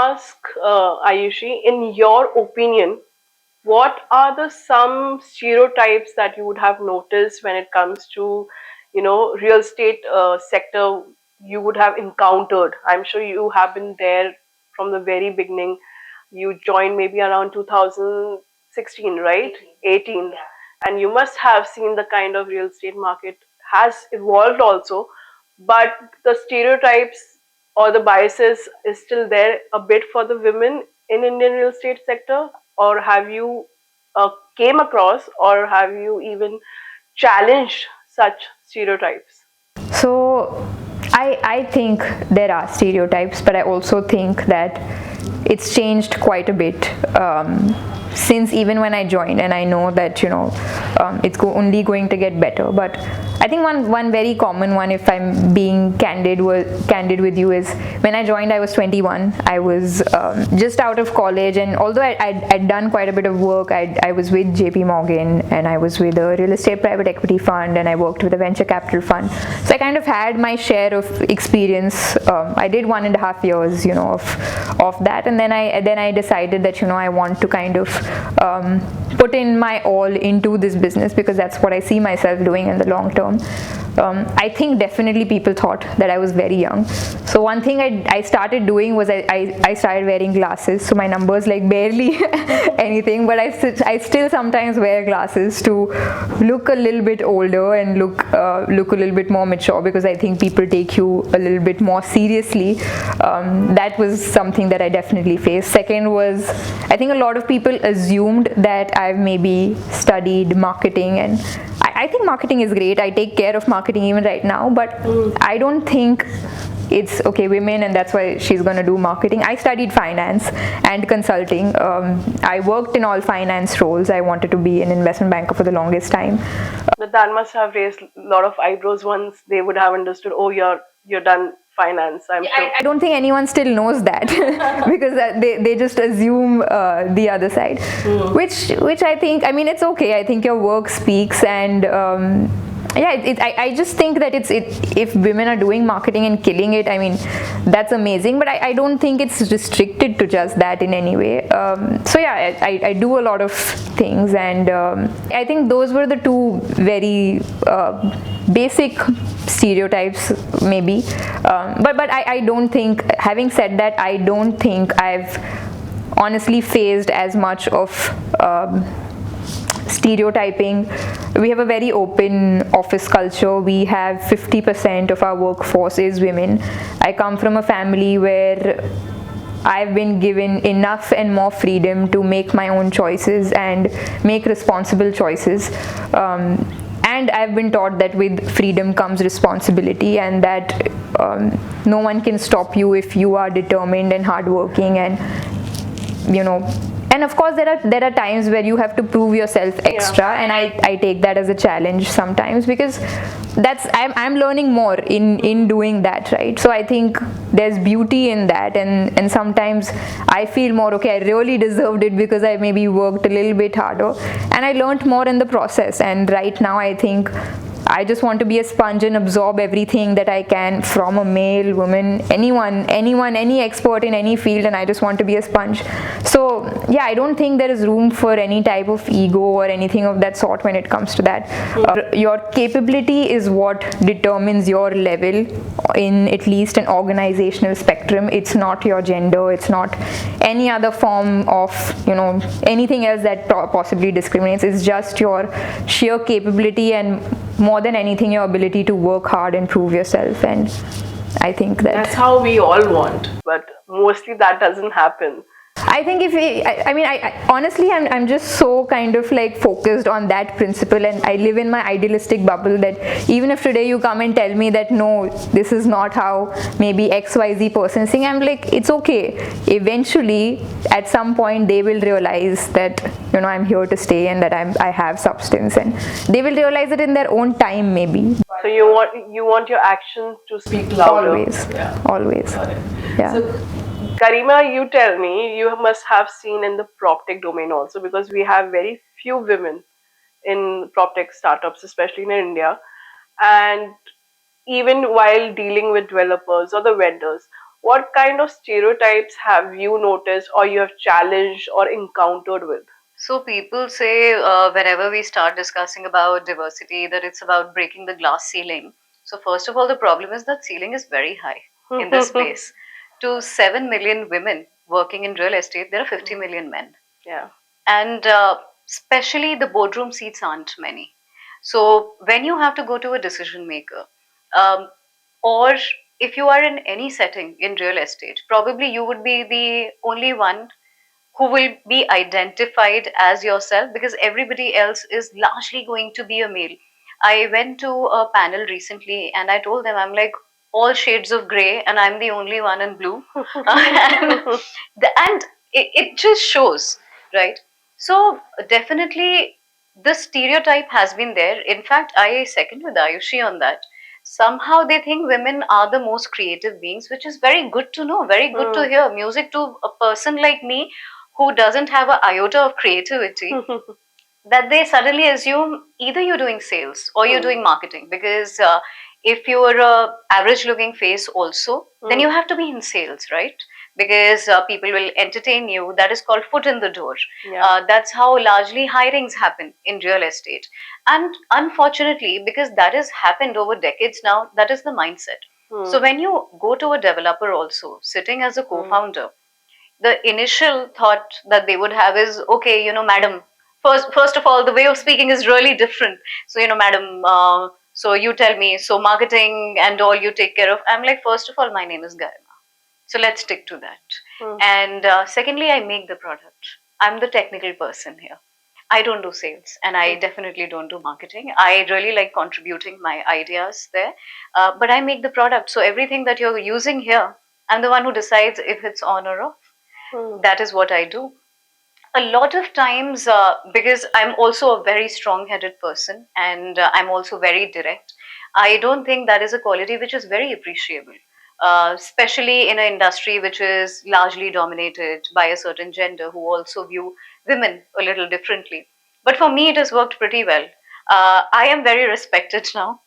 ask Ayushi, in your opinion, what are the some stereotypes that you would have noticed when it comes to, real estate sector you would have encountered? I'm sure you have been there from the very beginning. You joined maybe around 2016, right? 18. And you must have seen the kind of real estate market has evolved also, but the stereotypes or the biases is still there a bit for the women in Indian real estate sector, or have you came across, or have you even challenged such stereotypes? So I think there are stereotypes, but I also think that it's changed quite a bit since even when I joined, and I know that it's only going to get better. But I think one very common one, if I'm being candid with you, is when I joined I was 21. I was just out of college, and although I'd done quite a bit of work, I was with JP Morgan, and I was with a real estate private equity fund, and I worked with a venture capital fund. So I kind of had my share of experience. I did 1.5 years of that, and then I decided that I want to kind of put in my all into this business, because that's what I see myself doing in the long term. I think definitely people thought that I was very young. So one thing I started doing was I started wearing glasses. So my numbers like barely anything, but I still sometimes wear glasses to look a little bit older and look a little bit more mature, because I think people take you a little bit more seriously. That was something that I definitely faced. Second was, I think a lot of people assumed that I've maybe studied marketing, and I think marketing is great. I take care of marketing even right now, but I don't think it's okay, women, and that's why she's going to do marketing. I studied finance and consulting. I worked in all finance roles. I wanted to be an investment banker for the longest time. But that must have raised a lot of eyebrows once they would have understood, oh, you're done finance. I'm sure. I don't think anyone still knows that because they just assume the other side, which I think, I mean, it's okay. I think your work speaks, and I just think that if women are doing marketing and killing it, I mean, that's amazing, but I don't think it's restricted to just that in any way. I do a lot of things, and I think those were the two very basic stereotypes maybe, but I don't think, having said that, I don't think I've honestly faced as much of stereotyping. We have a very open office culture. We have 50% of our workforce is women. I come from a family where I've been given enough and more freedom to make my own choices and make responsible choices. And I've been taught that with freedom comes responsibility, and that no one can stop you if you are determined and hardworking, and and of course there are times where you have to prove yourself extra, and I take that as a challenge sometimes, because I'm learning more in doing that, right? So I think there's beauty in that, and sometimes I feel more, okay, I really deserved it because I maybe worked a little bit harder, and I learned more in the process. And right now I think I just want to be a sponge and absorb everything that I can from a male, woman, anyone, any expert in any field, and I just want to be a sponge. So yeah, I don't think there is room for any type of ego or anything of that sort when it comes to that. Your capability is what determines your level in at least an organizational spectrum. It's not your gender, it's not any other form of anything else that possibly discriminates. It's just your sheer capability, and more than anything, your ability to work hard and prove yourself. And I think that's how we all want, but mostly that doesn't happen. I think honestly, I'm just so kind of like focused on that principle, and I live in my idealistic bubble that even if today you come and tell me that no, this is not how maybe XYZ person is saying, I'm like, it's okay. Eventually, at some point, they will realize that I'm here to stay, and that I have substance, and they will realize it in their own time maybe. So you want your actions to speak louder. Always. Yeah. So, Garima, you tell me, you must have seen in the PropTech domain also, because we have very few women in PropTech startups, especially in India. And even while dealing with developers or the vendors, what kind of stereotypes have you noticed or you have challenged or encountered with? So people say whenever we start discussing about diversity that it's about breaking the glass ceiling. So first of all, the problem is that ceiling is very high in this space. To 7 million women working in real estate, there are 50 million men. Yeah. And especially the boardroom seats aren't many. So when you have to go to a decision maker, um, or if you are in any setting in real estate, probably you would be the only one who will be identified as yourself because everybody else is largely going to be a male. I went to a panel recently and I told them, I'm like all shades of gray and I'm the only one in blue. And it just shows, right? So definitely the stereotype has been there. In fact, I second with Ayushi on that. Somehow they think women are the most creative beings, which is very good to know, very good to hear. Music to a person like me who doesn't have an iota of creativity, that they suddenly assume either you're doing sales or you're doing marketing because if you're a average looking face also, then you have to be in sales, right? Because people will entertain you. That is called foot in the door. Yeah. That's how largely hirings happen in real estate. And unfortunately, because that has happened over decades now, that is the mindset. So when you go to a developer also, sitting as a co-founder, the initial thought that they would have is, okay, madam, first of all, the way of speaking is really different. So, madam, so you tell me, so marketing and all you take care of. I'm like, first of all, my name is Garima. So let's stick to that. And secondly, I make the product. I'm the technical person here. I don't do sales and I definitely don't do marketing. I really like contributing my ideas there, but I make the product. So everything that you're using here, I'm the one who decides if it's on or off. That is what I do. A lot of times, because I'm also a very strong headed person and I'm also very direct, I don't think that is a quality which is very appreciable. Especially in an industry which is largely dominated by a certain gender who also view women a little differently. But for me, it has worked pretty well. I am very respected now.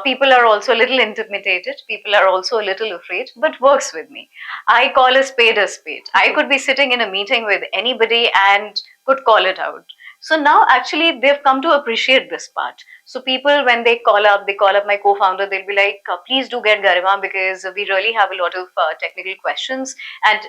People are also a little intimidated. People are also a little afraid, but works with me. I call a spade a spade. I could be sitting in a meeting with anybody and could call it out. So now actually they've come to appreciate this part. So people, when they call up my co-founder, they'll be like, please do get Garima because we really have a lot of technical questions and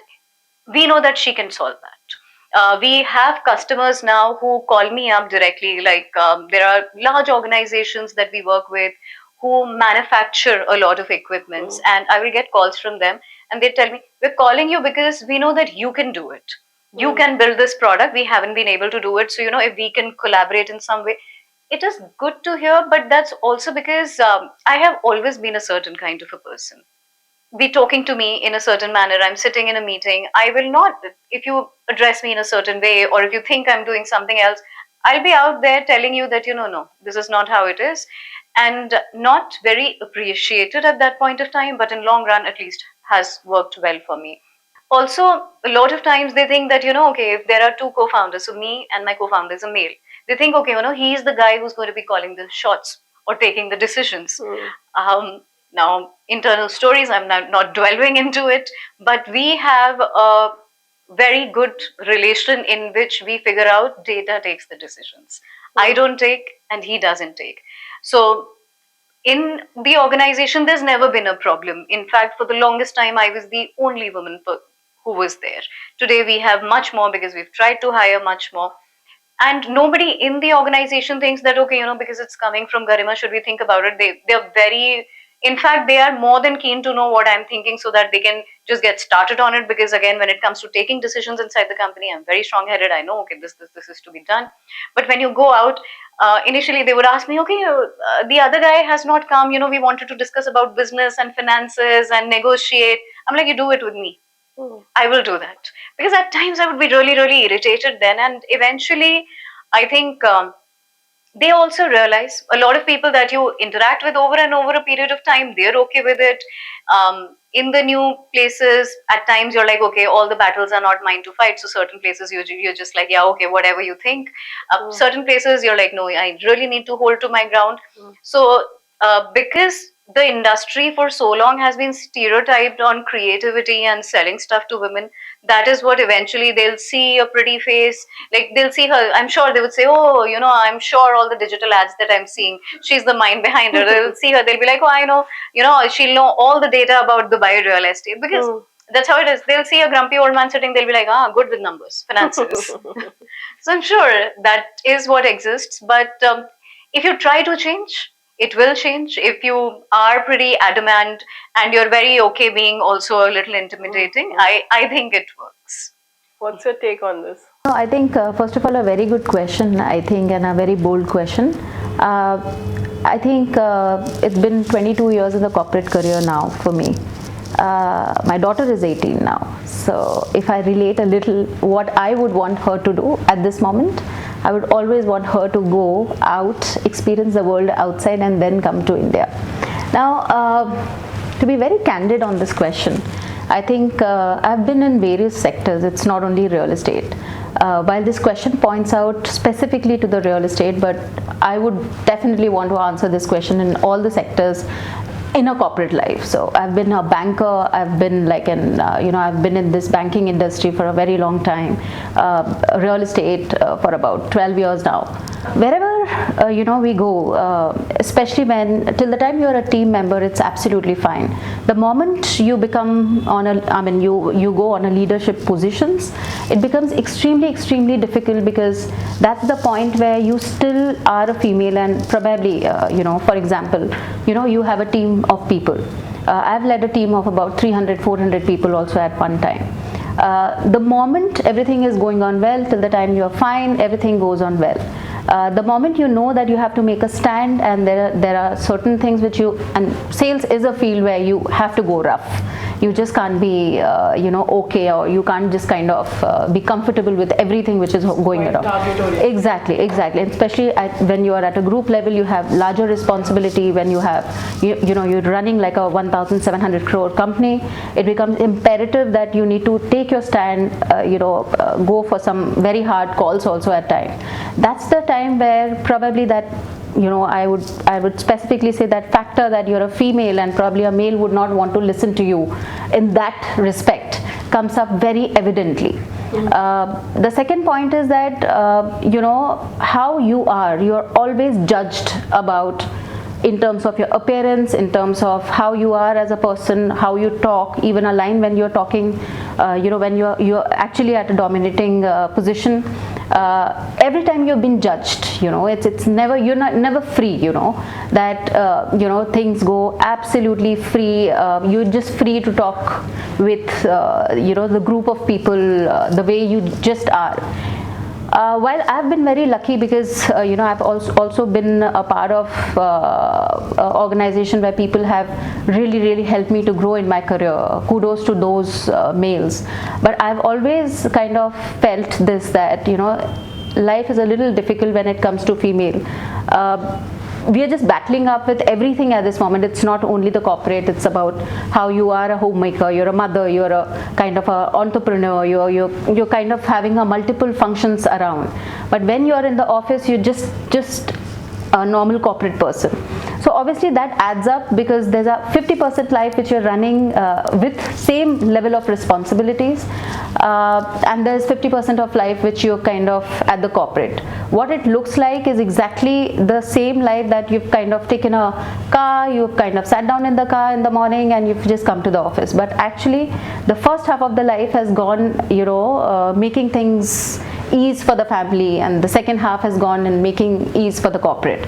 we know that she can solve that. We have customers now who call me up directly. Like there are large organizations that we work with who manufacture a lot of equipments, and I will get calls from them, and they tell me, "We're calling you because we know that you can do it. You can build this product. We haven't been able to do it. So if we can collaborate in some way." It is good to hear, but that's also because I have always been a certain kind of a person. Be talking to me in a certain manner. I'm sitting in a meeting. I will not, if you address me in a certain way, or if you think I'm doing something else, I'll be out there telling you that, no, this is not how it is. And not very appreciated at that point of time, but in long run, at least has worked well for me. Also, a lot of times they think that, okay, if there are two co-founders, so me and my co-founder is a male, they think, okay, he's the guy who's going to be calling the shots or taking the decisions. Now, internal stories, I'm not dwelling into it, but we have a very good relation in which we figure out data takes the decisions. I don't take and he doesn't take. So in the organization, there's never been a problem. In fact, for the longest time, I was the only woman who was there. Today, we have much more because we've tried to hire much more. And nobody in the organization thinks that, okay, because it's coming from Garima, should we think about it? They're very, in fact, they are more than keen to know what I'm thinking so that they can just get started on it. Because again, when it comes to taking decisions inside the company, I'm very strong headed. I know, okay, this is to be done. But when you go out, initially they would ask me, okay, the other guy has not come, we wanted to discuss about business and finances and negotiate. I'm like, you do it with me. I will do that. Because at times I would be really, really irritated then. And eventually, I think they also realize a lot of people that you interact with over and over a period of time, they're okay with it. In the new places, at times you're like, okay, all the battles are not mine to fight. So certain places you're just like, yeah, okay, whatever you think. Certain places you're like, no, I really need to hold to my ground. So because the industry for so long has been stereotyped on creativity and selling stuff to women. That is what eventually they'll see a pretty face, like they'll see her. I'm sure they would say, oh, I'm sure all the digital ads that I'm seeing, she's the mind behind her. They'll see her, they'll be like, oh, I know, she'll know all the data about Dubai real estate, because that's how it is. They'll see a grumpy old man sitting, they'll be like, good with numbers, finances. So I'm sure that is what exists. But if you try to change, it will change. If you are pretty adamant and you're very okay being also a little intimidating, I think it works. What's your take on this? No, I think first of all, a very good question, I think, and a very bold question. I think it's been 22 years in the corporate career now for me. My daughter is 18 now, so if I relate a little what I would want her to do at this moment, I would always want her to go out, experience the world outside, and then come to India. Now, to be very candid on this question, I think I've been in various sectors. It's not only real estate. While this question points out specifically to the real estate, but I would definitely want to answer this question in all the sectors in a corporate life. So I've been a banker, I've been like I've been in this banking industry for a very long time, real estate for about 12 years now. Wherever we go, especially till the time you're a team member, it's absolutely fine. The moment you become you go on a leadership positions, it becomes extremely difficult, because that's the point where you still are a female, and probably for example, you have a team of people. I've led a team of about 300-400 people also at one time. The moment everything is going on well, till the time you're fine, everything goes on well. The moment you know that you have to make a stand, and there are certain things which and sales is a field where you have to go rough. You just can't be okay, or you can't just kind of be comfortable with everything which is going around. Exactly. And especially when you are at a group level, you have larger responsibility. When you have you're running like a 1,700 crore company, it becomes imperative that you need to take your stand, go for some very hard calls also at times. That's the time where probably that I would specifically say that factor that you're a female and probably a male would not want to listen to you in that respect comes up very evidently. The second point is that how you're always judged about in terms of your appearance, in terms of how you are as a person, how you talk, even a line when you're talking, when you're actually at a dominating position. Every time you've been judged, it's never, you're never free, that things go absolutely free. You're just free to talk with the group of people the way you just are. While I've been very lucky, because I've also been a part of organization where people have really helped me to grow in my career. Kudos to those males. But I've always kind of felt this, that life is a little difficult when it comes to female. We are just battling up with everything at this moment. It's not only the corporate, it's about how you are a homemaker, you're a mother, you're a kind of a entrepreneur, you're kind of having a multiple functions around. But when you're in the office, you're just a normal corporate person. So obviously that adds up, because there's a 50% life which you're running with same level of responsibilities, and there's 50% of life which you're kind of at the corporate. What it looks like is exactly the same life, that you've kind of taken a car, you've kind of sat down in the car in the morning, and you've just come to the office. But actually the first half of the life has gone making things ease for the family, and the second half has gone in making ease for the corporate.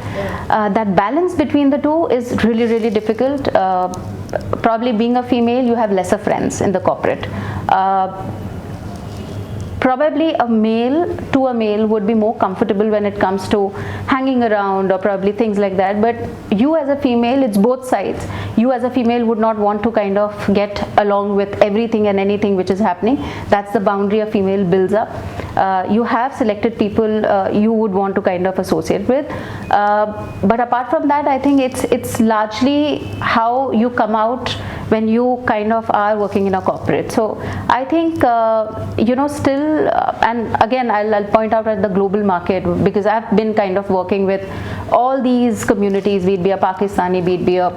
That balance between the two is really difficult. Probably being a female, you have lesser friends in the corporate. Probably a male would be more comfortable when it comes to hanging around, or probably things like that. But you as a female, it's both sides. You as a female would not want to kind of get along with everything and anything which is happening. That's the boundary a female builds up. You have selected people you would want to kind of associate with. But apart from that, I think it's largely how you come out when you kind of are working in a corporate. So I think still, and again I'll point out at the global market, because I've been kind of working with all these communities, be it be a Pakistani, be it be a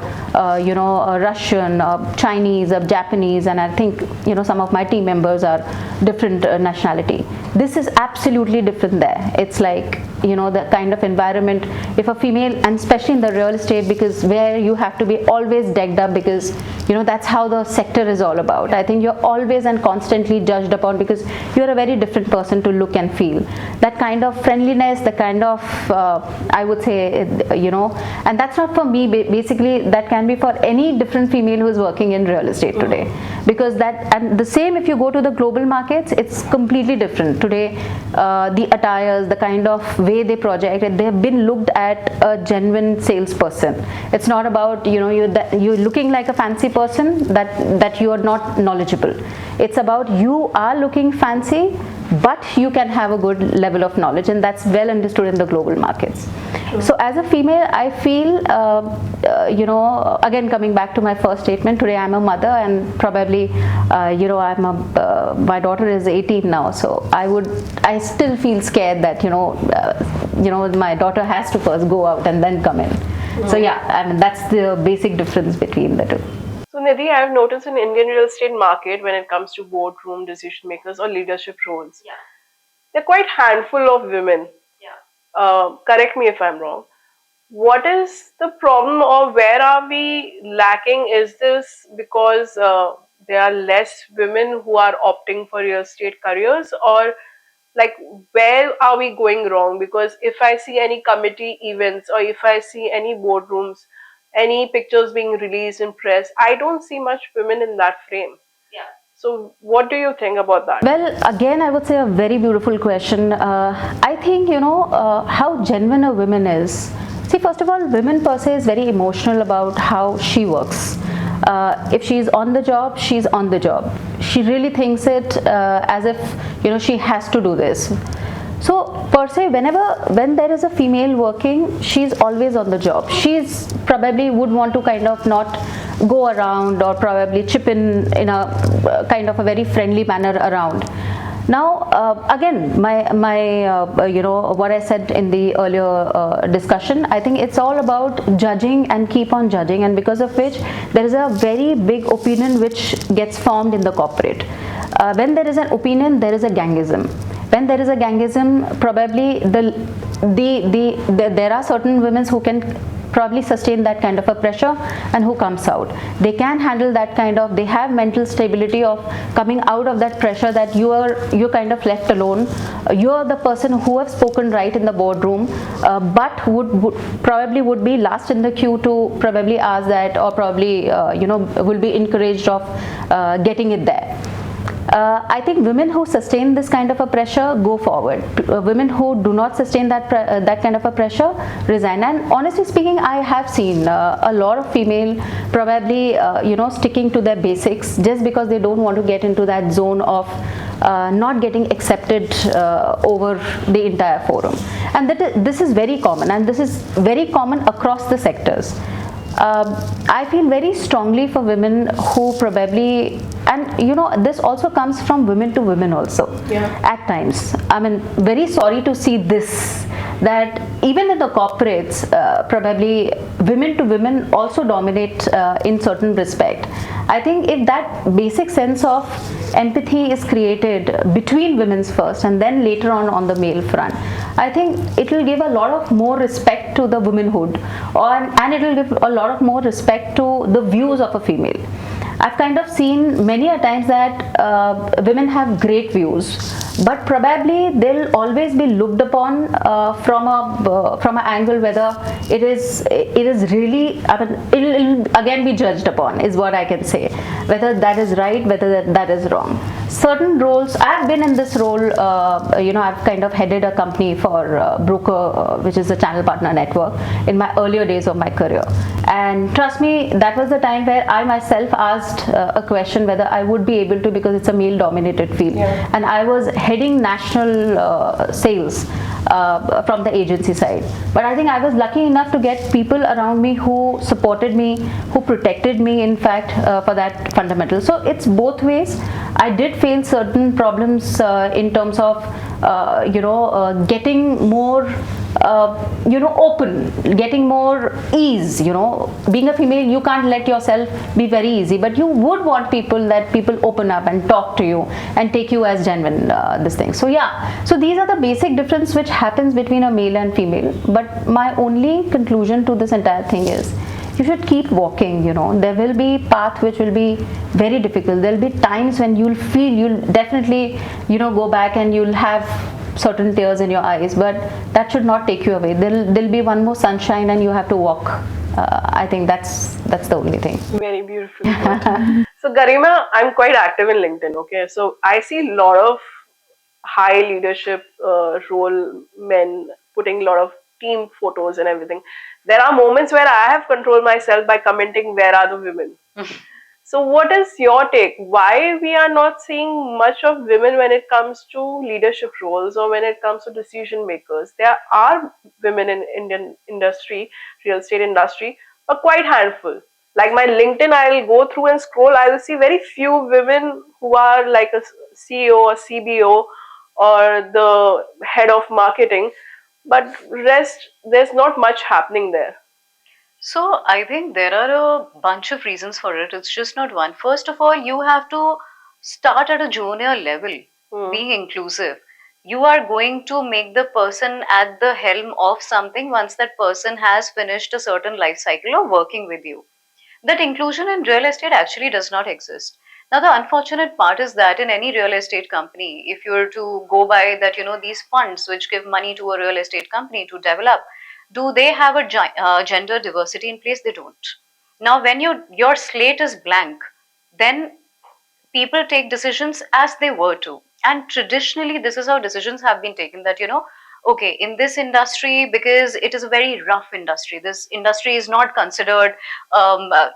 Russian, a Chinese, a Japanese, and I think some of my team members are different nationality. This is absolutely different there. It's like the kind of environment, if a female, and especially in the real estate, because where you have to be always decked up, because that's how the sector is all about. I think you're always and constantly judged upon because you're a very different person to look and feel. That kind of friendliness, the kind of I would say, and that's not for me. Basically, that can be for any different female who is working in real estate today, because and the same if you go to the global markets, it's completely different today. The attires, the kind of way they project, they have been looked at a genuine salesperson. It's not about you're looking like a fancy person, that you are not knowledgeable. It's about you are looking fancy, but you can have a good level of knowledge, and that's well understood in the global markets. So as a female, I feel again coming back to my first statement, today I'm a mother, and probably my daughter is 18 now, so I still feel scared that my daughter has to first go out and then come in. So yeah, I mean that's the basic difference between the two. So Nidhi, I have noticed in Indian real estate market, when it comes to boardroom decision makers or leadership roles, they're quite handful of women. Correct me if I'm wrong. What is the problem, or where are we lacking? Is this because there are less women who are opting for real estate careers, or like where are we going wrong? Because if I see any committee events, or if I see any boardrooms, any pictures being released in press, I don't see much women in that frame. So what do you think about that? Well, again, I would say a very beautiful question. I think, how genuine a woman is. See, first of all, women per se is very emotional about how she works. If she's on the job, she's on the job. She really thinks it as if, she has to do this. So per se, when there is a female working, she's always on the job. She's probably would want to kind of not go around, or probably chip in a kind of a very friendly manner around. Now, again, my what I said in the earlier discussion, I think it's all about judging and keep on judging, and because of which there is a very big opinion which gets formed in the corporate. When there is an opinion, there is a gangism. When there is a gangism, probably there are certain women who can probably sustain that kind of a pressure and who comes out. They can handle that kind of, they have mental stability of coming out of that pressure, that you're kind of left alone. You're the person who have spoken right in the boardroom, but would probably be last in the queue to probably ask that, or probably will be encouraged of getting it there. I think women who sustain this kind of a pressure go forward. Women who do not sustain that kind of a pressure resign. And honestly speaking, I have seen a lot of female probably sticking to their basics just because they don't want to get into that zone of not getting accepted over the entire forum. And this is very common, and this is very common across the sectors. I feel very strongly for women who probably, and this also comes from women to women also. At times, I mean, very sorry to see this, that even in the corporates, probably women to women also dominate in certain respect. I think if that basic sense of empathy is created between women's first and then later on the male front, I think it will give a lot of more respect to the womanhood, and it will give a lot of more respect to the views of a female. I've kind of seen many a times that women have great views, but probably they'll always be looked upon from an angle whether it is really, I mean, it'll again be judged upon, is what I can say, whether that is right, whether that is wrong. Certain roles, I've been in this role, I've kind of headed a company for broker, which is a channel partner network, in my earlier days of my career. And trust me, that was the time where I myself asked a question whether I would be able to, because it's a male dominated field. And I was heading national sales from the agency side. But I think I was lucky enough to get people around me who supported me, who protected me, in fact, for that fundamental. So it's both ways. I did face certain problems in terms of getting more open, getting more ease. Being a female, you can't let yourself be very easy, but you would want people open up and talk to you and take you as genuine, this thing. So yeah, so these are the basic difference which happens between a male and female. But my only conclusion to this entire thing is, you should keep walking. There will be path which will be very difficult. There'll be times when you'll definitely go back and you'll have certain tears in your eyes, but that should not take you away. There'll be one more sunshine and you have to walk. I think that's the only thing. Very beautiful. So Garima, I'm quite active in LinkedIn. Okay, so I see a lot of high leadership role men putting a lot of team photos and everything. There are moments where I have controlled myself by commenting, where are the women? So what is your take? Why we are not seeing much of women when it comes to leadership roles or when it comes to decision makers? There are women in Indian industry, real estate industry, but quite handful. Like my LinkedIn, I'll go through and scroll, I'll see very few women who are like a CEO or CBO or the head of marketing, but rest, there's not much happening there. So I think there are a bunch of reasons for it. It's just not one. First of all, you have to start at a junior level, being inclusive. You are going to make the person at the helm of something once that person has finished a certain life cycle of working with you. That inclusion in real estate actually does not exist. Now, the unfortunate part is that in any real estate company, if you were to go by that, these funds which give money to a real estate company to develop, do they have a gender diversity in place? They don't. Now, when your slate is blank, then people take decisions as they were to. And traditionally, this is how decisions have been taken, that, okay, in this industry, because it is a very rough industry, this industry is not considered,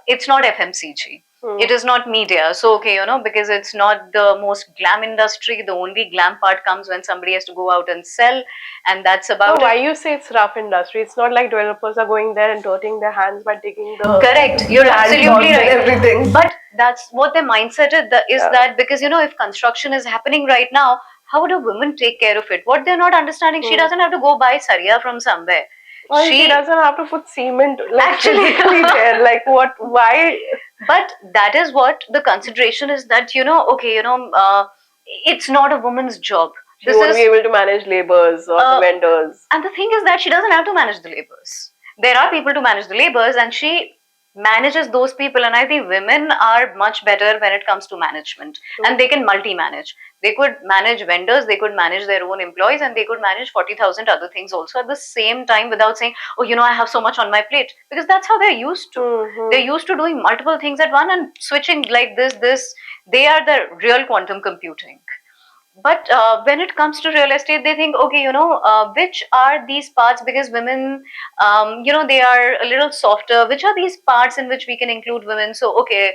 it's not FMCG. It is not media. So, okay, because it's not the most glam industry, the only glam part comes when somebody has to go out and sell, and that's about why you say it's rough industry? It's not like developers are going there and dirtying their hands by taking the correct. You're absolutely right. Everything. But that's what their mindset is that because if construction is happening right now, how would a woman take care of it? What they're not understanding, she doesn't have to go buy saria from somewhere. Or she doesn't have to put cement actually there. Like what? Why? But that is what the consideration is, that okay, it's not a woman's job. She won't be able to manage laborers or the vendors. And the thing is that she doesn't have to manage the laborers. There are people to manage the laborers, and she manages those people. And I think women are much better when it comes to management, and they can multi-manage. They could manage vendors, they could manage their own employees, and they could manage 40,000 other things also at the same time without saying, oh, I have so much on my plate, because that's how they're used to. They're used to doing multiple things at one and switching like this. They are the real quantum computing. But when it comes to real estate, they think, okay, which are these parts, because women, they are a little softer. Which are these parts in which we can include women? So, okay,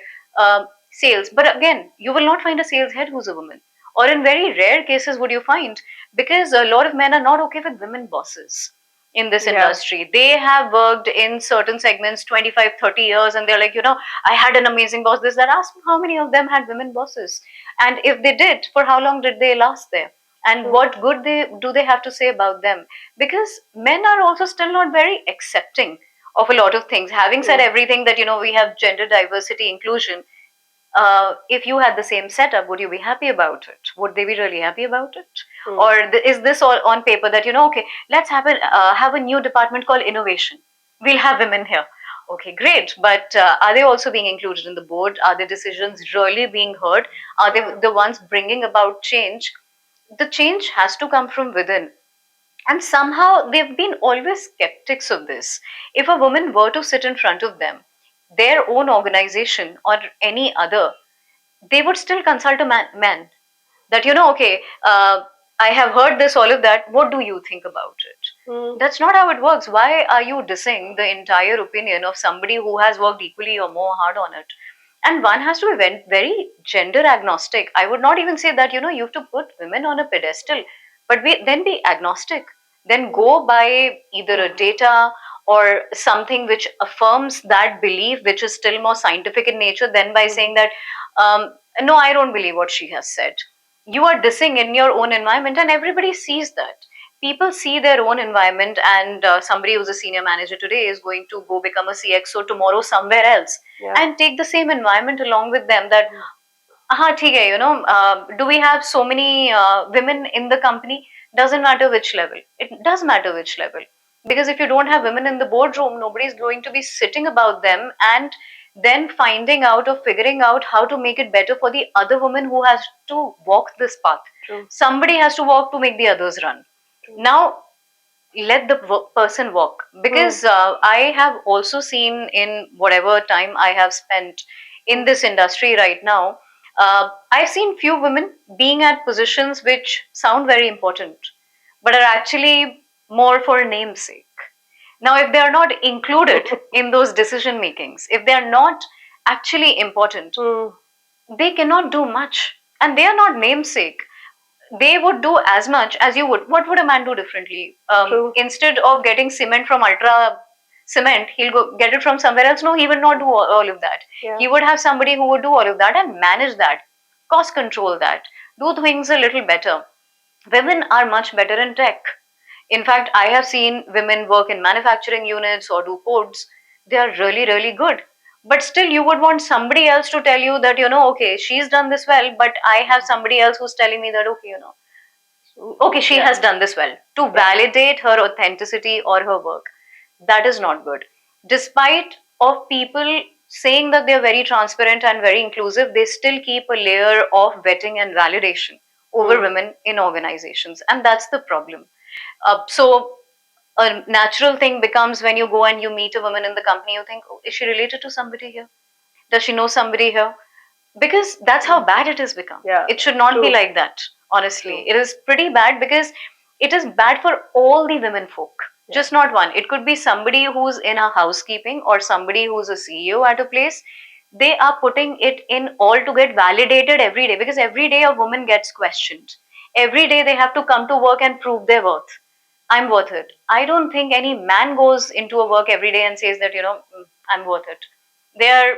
sales. But again, you will not find a sales head who's a woman. Or in very rare cases would you find, because a lot of men are not okay with women bosses in this industry. They have worked in certain segments 25, 30 years, and they're like, I had an amazing boss. This, that. Ask me how many of them had women bosses. And if they did, for how long did they last there? And what good do they have to say about them? Because men are also still not very accepting of a lot of things. Having said everything that, we have gender diversity, inclusion, if you had the same setup, would you be happy about it? Would they be really happy about it? Or is this all on paper that, okay, let's have a new department called innovation. We'll have women here. Okay, great. But are they also being included in the board? Are their decisions really being heard? Are they the ones bringing about change? The change has to come from within. And somehow they've been always skeptics of this. If a woman were to sit in front of them, their own organization or any other, they would still consult a man. That, okay, I have heard this, all of that. What do you think about it? That's not how it works. Why are you dissing the entire opinion of somebody who has worked equally or more hard on it? And one has to be very gender agnostic. I would not even say that, you have to put women on a pedestal, but then be agnostic. Then go by either a data or something which affirms that belief, which is still more scientific in nature, than by saying that, no, I don't believe what she has said. You are dissing in your own environment, and everybody sees that. People see their own environment, and somebody who's a senior manager today is going to go become a CXO tomorrow somewhere else, and take the same environment along with them. That, theek hai, do we have so many women in the company? Doesn't matter which level. It does matter which level. Because if you don't have women in the boardroom, nobody's going to be sitting about them and then finding out or figuring out how to make it better for the other woman who has to walk this path. True. Somebody has to walk to make the others run. True. Now, let the person walk. Because I have also seen, in whatever time I have spent in this industry right now, I've seen few women being at positions which sound very important, but are actually more for namesake. Now, if they are not included in those decision makings, if they are not actually important, they cannot do much. And they are not namesake. They would do as much as you would. What would a man do differently? Instead of getting cement from Ultra Cement, he'll go get it from somewhere else. No, he would not do all of that. Yeah. He would have somebody who would do all of that and manage that, cost control that, do things a little better. Women are much better in tech. In fact, I have seen women work in manufacturing units or do codes. They are really, really good. But still, you would want somebody else to tell you that, okay, she's done this well, but I have somebody else who's telling me that, okay, she has done this well. To validate her authenticity or her work. That is not good. Despite of people saying that they're very transparent and very inclusive, they still keep a layer of vetting and validation over women in organizations. And that's the problem. So a natural thing becomes when you go and you meet a woman in the company, you think, is she related to somebody here? Does she know somebody here? Because that's how bad it has become. Yeah. It should not be like that, honestly. It is pretty bad because it is bad for all the women folk. Just not one. It could be somebody who's in a housekeeping or somebody who's a CEO at a place. They are putting it in all to get validated every day, because every day a woman gets questioned. Every day they have to come to work and prove their worth. I'm worth it. I don't think any man goes into a work every day and says that, I'm worth it. They are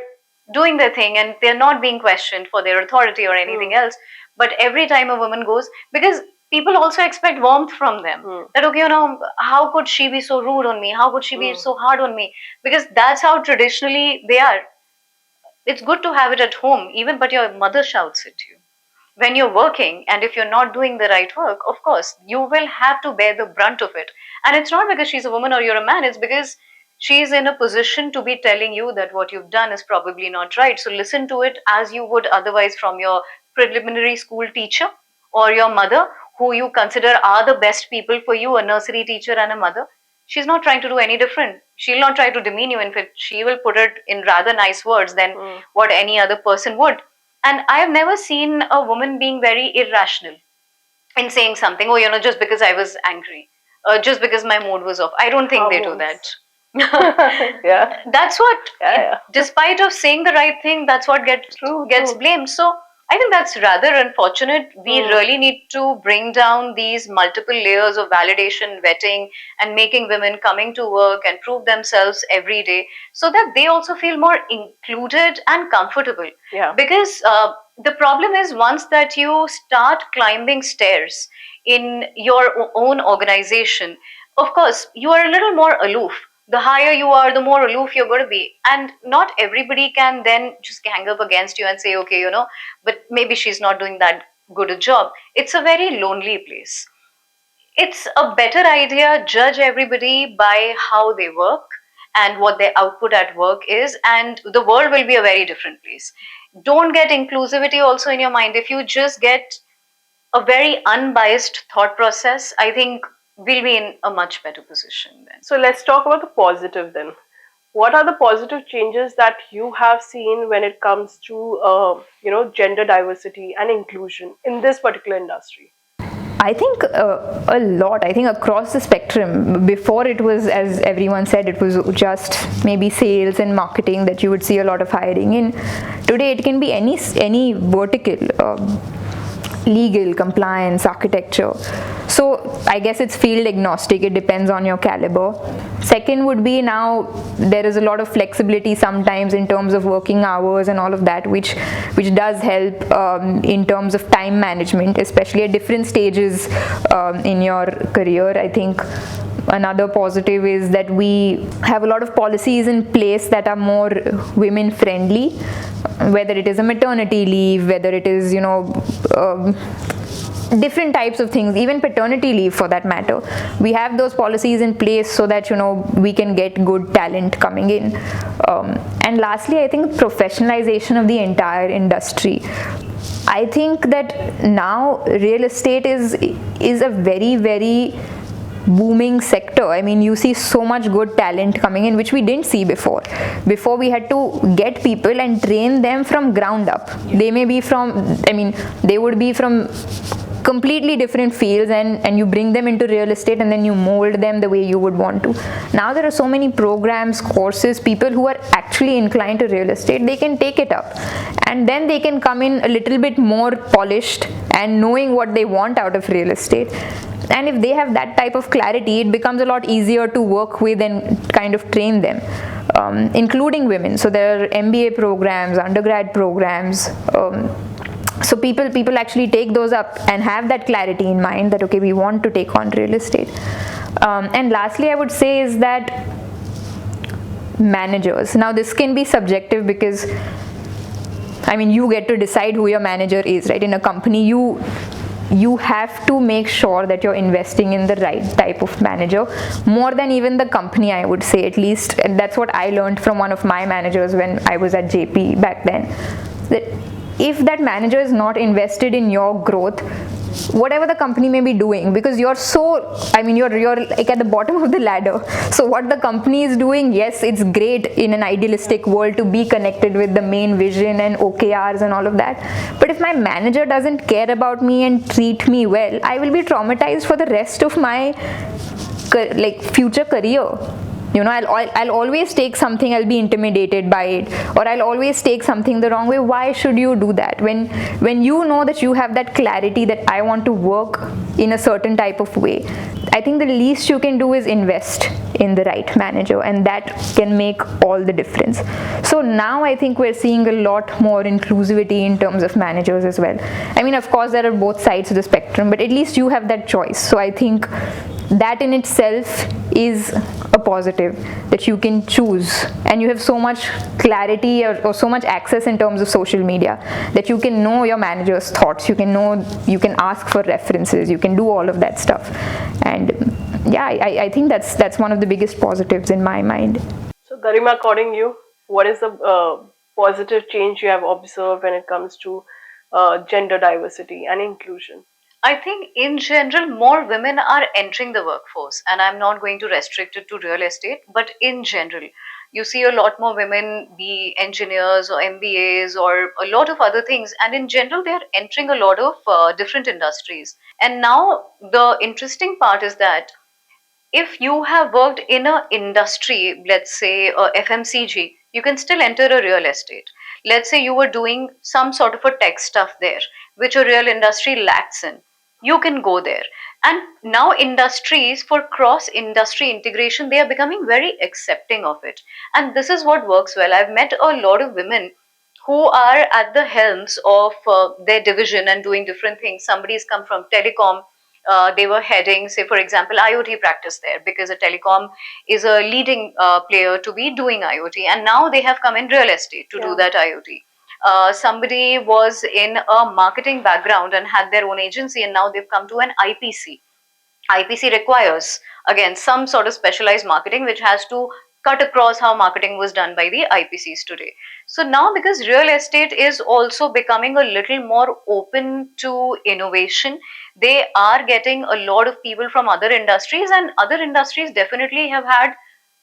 doing their thing and they're not being questioned for their authority or anything else. But every time a woman goes, because people also expect warmth from them. That, okay, how could she be so rude on me? How could she be so hard on me? Because that's how traditionally they are. It's good to have it at home, even, but your mother shouts at you. When you're working, and if you're not doing the right work, of course, you will have to bear the brunt of it. And it's not because she's a woman or you're a man, it's because she's in a position to be telling you that what you've done is probably not right. So listen to it as you would otherwise from your preliminary school teacher or your mother, who you consider are the best people for you, a nursery teacher and a mother. She's not trying to do any different. She'll not try to demean you. In fact, she will put it in rather nice words than what any other person would. And I have never seen a woman being very irrational in saying something, just because I was angry, just because my mood was off. I don't think they do that. That's what, despite of saying the right thing, that's what gets blamed. So I think that's rather unfortunate. We really need to bring down these multiple layers of validation, vetting, and making women coming to work and prove themselves every day so that they also feel more included and comfortable. Yeah. Because the problem is, once that you start climbing stairs in your own organization, of course, you are a little more aloof. The higher you are, the more aloof you're going to be. And not everybody can then just gang up against you and say, okay, but maybe she's not doing that good a job. It's a very lonely place. It's a better idea, judge everybody by how they work and what their output at work is, and the world will be a very different place. Don't get inclusivity also in your mind. If you just get a very unbiased thought process, I think we'll be in a much better position then. So let's talk about the positive then. What are the positive changes that you have seen when it comes to gender diversity and inclusion in this particular industry? I think a lot. I think across the spectrum. Before, it was, as everyone said, it was just maybe sales and marketing that you would see a lot of hiring in. Today it can be any vertical. legal, compliance, architecture. So I guess it's field agnostic, it depends on your caliber. Second would be, now there is a lot of flexibility sometimes in terms of working hours and all of that, which does help in terms of time management, especially at different stages in your career. I think another positive is that we have a lot of policies in place that are more women friendly, whether it is a maternity leave, whether it is, different types of things, even paternity leave for that matter. We have those policies in place so that we can get good talent coming in. And lastly, I think professionalization of the entire industry. I think that now real estate is a very, very booming sector. I mean, you see so much good talent coming in, which we didn't see before. Before, we had to get people and train them from ground up. They may be they would be from completely different fields, and you bring them into real estate and then you mold them the way you would want to. Now there are so many programs, courses, people who are actually inclined to real estate, they can take it up and then they can come in a little bit more polished and knowing what they want out of real estate. And if they have that type of clarity, it becomes a lot easier to work with and kind of train them, including women. So there are MBA programs, undergrad programs. So people actually take those up and have that clarity in mind that, okay, we want to take on real estate. And lastly, I would say is that managers. Now this can be subjective because, you get to decide who your manager is, right? In a company, you have to make sure that you're investing in the right type of manager, more than even the company, I would say, at least. And that's what I learned from one of my managers when I was at JP back then, that if that manager is not invested in your growth, whatever the company may be doing, because you're you're like at the bottom of the ladder. So what the company is doing, yes, it's great in an idealistic world to be connected with the main vision and OKRs and all of that. But if my manager doesn't care about me and treat me well, I will be traumatized for the rest of my future career. I'll always take something, I'll be intimidated by it, or I'll always take something the wrong way. Why should you do that? When you know that you have that clarity that I want to work in a certain type of way, I think the least you can do is invest in the right manager, and that can make all the difference. So now I think we're seeing a lot more inclusivity in terms of managers as well. Of course, there are both sides of the spectrum, but at least you have that choice. So I think that in itself is a positive, that you can choose, and you have so much clarity or so much access in terms of social media that you can know your manager's thoughts, you can ask for references, you can do all of that stuff. And yeah, I think that's one of the biggest positives in my mind. So Garima, according to you, what is the positive change you have observed when it comes to gender diversity and inclusion? I think in general, more women are entering the workforce, and I'm not going to restrict it to real estate, but in general, you see a lot more women be engineers or MBAs or a lot of other things, and in general, they're entering a lot of different industries. And now, the interesting part is that if you have worked in a industry, let's say FMCG, you can still enter a real estate. Let's say you were doing some sort of a tech stuff there, which a real industry lacks in, you can go there. And now industries, for cross industry integration, they are becoming very accepting of it, and this is what works well. I've met a lot of women who are at the helms of their division and doing different things. Somebody's come from telecom, they were heading, say for example, IoT practice there, because a telecom is a leading player to be doing IoT, and now they have come in real estate to do that IoT. Somebody was in a marketing background and had their own agency, and now they've come to an IPC. IPC requires, again, some sort of specialized marketing which has to cut across how marketing was done by the IPCs today. So now, because real estate is also becoming a little more open to innovation, they are getting a lot of people from other industries, and other industries definitely have had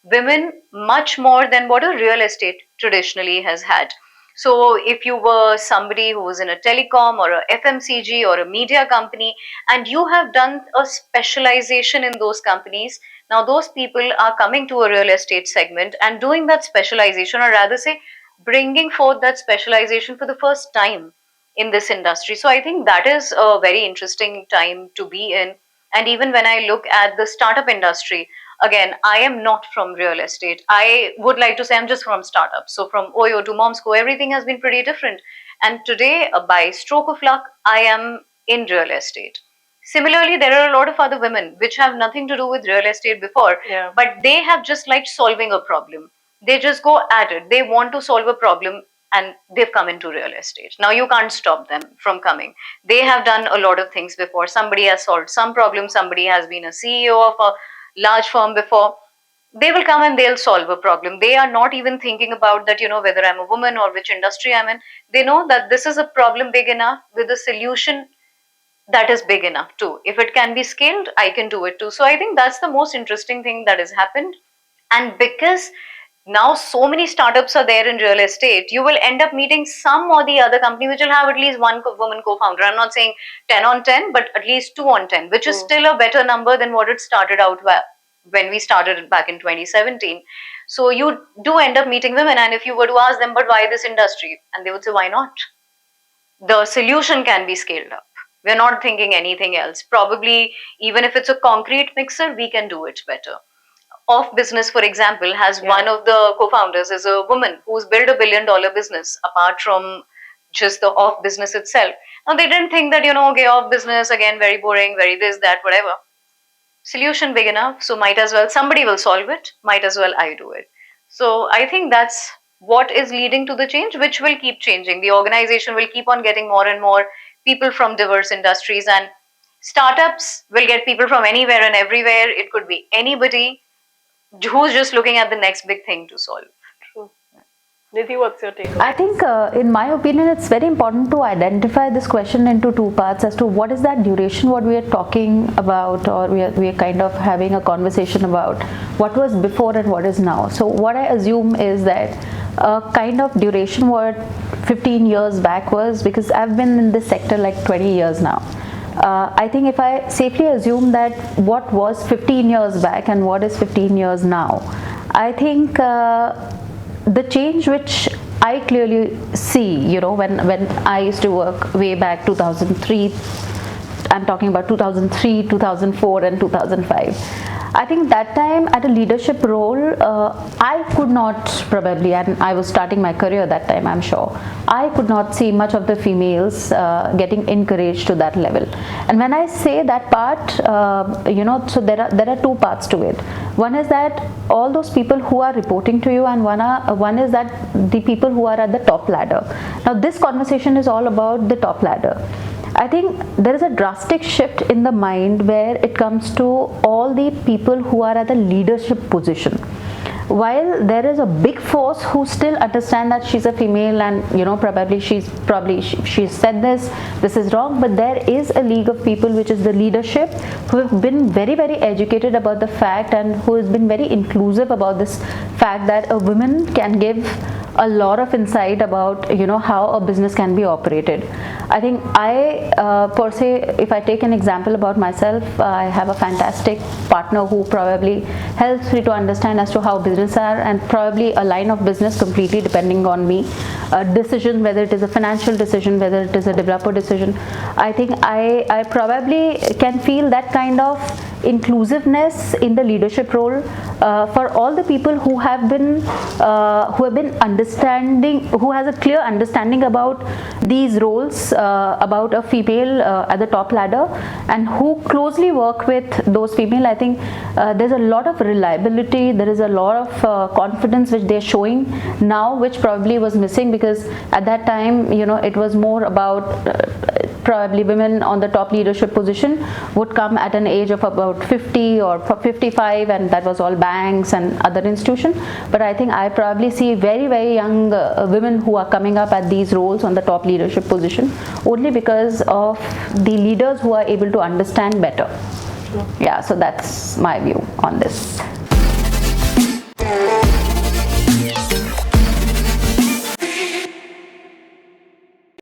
women much more than what a real estate traditionally has had. So if you were somebody who was in a telecom or a FMCG or a media company, and you have done a specialization in those companies, now those people are coming to a real estate segment and doing that specialization, or rather say bringing forth that specialization for the first time in this industry. So I think that is a very interesting time to be in. And even when I look at the startup industry, again, I am not from real estate. I would like to say I'm just from startups. So from Oyo to Momsco, everything has been pretty different. And today, by stroke of luck, I am in real estate. Similarly, there are a lot of other women which have nothing to do with real estate before, Yeah. but they have just liked solving a problem. They just go at it. They want to solve a problem and they've come into real estate. Now you can't stop them from coming. They have done a lot of things before. Somebody has solved some problem, somebody has been a CEO of a large firm before. They will come and they'll solve a problem. They are not even thinking about that, whether I'm a woman or which industry I'm in. They know that this is a problem big enough with a solution that is big enough too. If it can be scaled, I can do it too. So I think that's the most interesting thing that has happened. And because now so many startups are there in real estate, you will end up meeting some or the other company which will have at least one woman co-founder. I'm not saying 10 on 10, but at least 2 on 10, which is still a better number than what it started out when we started it back in 2017. So you do end up meeting women, and if you were to ask them, but why this industry? And they would say, why not? The solution can be scaled up. We're not thinking anything else. Probably, even if it's a concrete mixer, we can do it better. Off Business, for example, has one of the co-founders is a woman who's built a $1 billion business apart from just the off business itself. Now they didn't think that, okay, off business, again, very boring, very this, that, whatever. Solution big enough, so might as well, somebody will solve it, might as well I do it. So I think that's what is leading to the change, which will keep changing. The organization will keep on getting more and more people from diverse industries, and startups will get people from anywhere and everywhere. It could be anybody who's just looking at the next big thing to solve. True. Nidhi, what's your take? I think, in my opinion, it's very important to identify this question into two parts as to what is that duration, what we are talking about, or we are kind of having a conversation about what was before and what is now. So what I assume is that kind of duration what 15 years back was, because I've been in this sector like 20 years now. I think if I safely assume that what was 15 years back and what is 15 years now, I think the change which I clearly see, when I used to work way back 2003, I'm talking about 2003, 2004 and 2005. I think that time at a leadership role, I could not probably, and I was starting my career that time, I'm sure, I could not see much of the females getting encouraged to that level. And when I say that part, so there are two parts to it. One is that all those people who are reporting to you, and one is that the people who are at the top ladder. Now this conversation is all about the top ladder. I think there is a drastic shift in the mind where it comes to all the people who are at the leadership position. While there is a big force who still understand that she's a female and probably she said this is wrong, but there is a league of people which is the leadership who have been very, very educated about the fact and who has been very inclusive about this fact that a woman can give a lot of insight about how a business can be operated. I think per se, if I take an example about myself, I have a fantastic partner who probably helps me to understand as to how business are, and probably a line of business completely depending on me. A decision, whether it is a financial decision, whether it is a developer decision, I think I probably can feel that kind of inclusiveness in the leadership role for all the people who have been understanding, who has a clear understanding about these roles, about a female at the top ladder, and who closely work with those female. I think there's a lot of reliability, there is a lot of confidence which they're showing now, which probably was missing, because at that time it was more about probably women on the top leadership position would come at an age of about 50 or 55, and that was all banks and other institutions. But I think I probably see very, very young women who are coming up at these roles on the top leadership position only because of the leaders who are able to understand better. Yeah, so that's my view on this.